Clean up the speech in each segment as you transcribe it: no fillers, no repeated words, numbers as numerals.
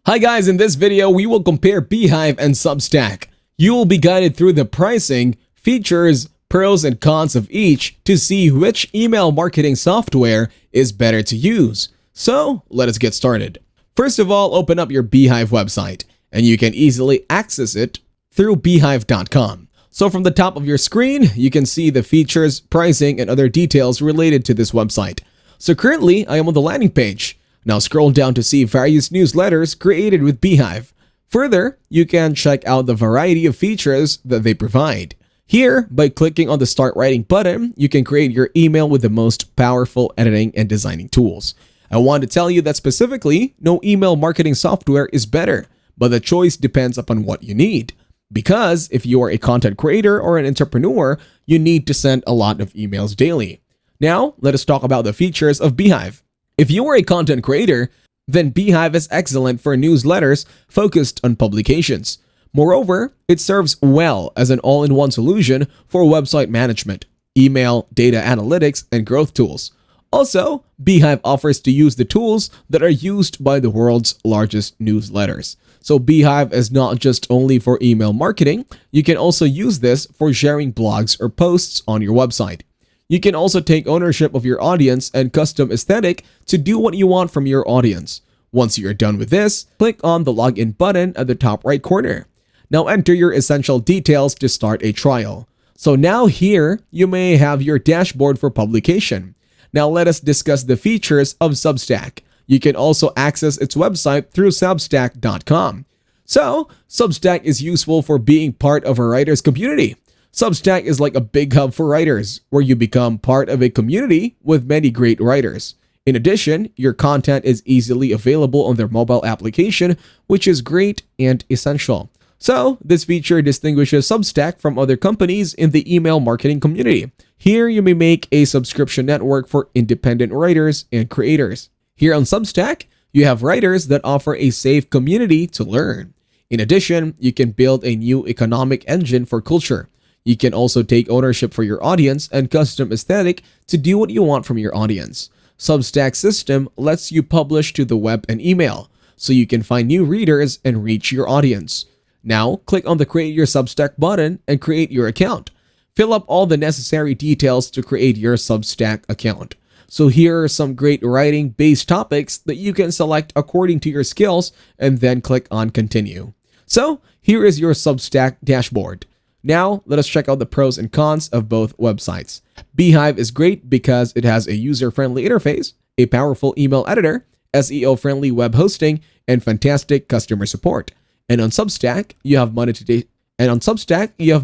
Hi guys, in this video we will compare Beehiive and Substack. You will be guided through the pricing, features, pros and cons of each to see which email marketing software is better to use. So let us get started. First of all, open up your Beehiive website and you can easily access it through beehiive.com. So from the top of your screen, you can see the features, pricing, and other details related to this website. So currently, I am on the landing page. Now scroll down to see various newsletters created with Beehiive. Further, you can check out the variety of features that they provide. Here, by clicking on the Start Writing button, you can create your email with the most powerful editing and designing tools. I want to tell you that specifically, no email marketing software is better, but the choice depends upon what you need. Because if you are a content creator or an entrepreneur, you need to send a lot of emails daily. Now, let us talk about the features of Beehiive. If you are a content creator, then Beehiive is excellent for newsletters focused on publications. Moreover, it serves well as an all-in-one solution for website management, email, data analytics, and growth tools. Also, Beehiive offers to use the tools that are used by the world's largest newsletters. So Beehiive is not just only for email marketing, you can also use this for sharing blogs or posts on your website. You can also take ownership of your audience and custom aesthetic to do what you want from your audience. Once you're done with this, click on the login button at the top right corner. Now enter your essential details to start a trial. So now here, you may have your dashboard for publication. Now let us discuss the features of Substack. You can also access its website through substack.com. So, Substack is useful for being part of a writer's community. Substack is like a big hub for writers, where you become part of a community with many great writers. In addition, your content is easily available on their mobile application, which is great and essential. So, this feature distinguishes Substack from other companies in the email marketing community. Here, you may make a subscription network for independent writers and creators. Here on Substack, you have writers that offer a safe community to learn. In addition, you can build a new economic engine for culture. You can also take ownership for your audience and custom aesthetic to do what you want from your audience. Substack system lets you publish to the web and email, so you can find new readers and reach your audience. Now, click on the Create Your Substack button and create your account. Fill up all the necessary details to create your Substack account. So here are some great writing-based topics that you can select according to your skills and then click on Continue. So here is your Substack dashboard. Now, let us check out the pros and cons of both websites. Beehiive is great because it has a user-friendly interface, a powerful email editor, SEO-friendly web hosting, and fantastic customer support. And on Substack, you have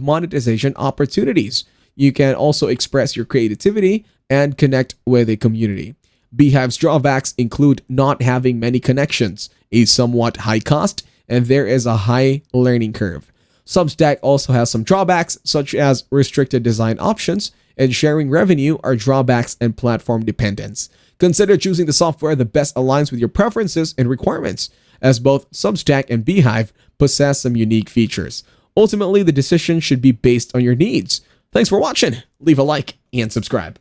monetization opportunities. You can also express your creativity and connect with a community. Beehiive's drawbacks include not having many connections, a somewhat high cost, and there is a high learning curve. Substack also has some drawbacks, such as restricted design options, and sharing revenue are drawbacks and platform dependence. Consider choosing the software that best aligns with your preferences and requirements, as both Substack and Beehiive possess some unique features. Ultimately, the decision should be based on your needs. Thanks for watching. Leave a like and subscribe.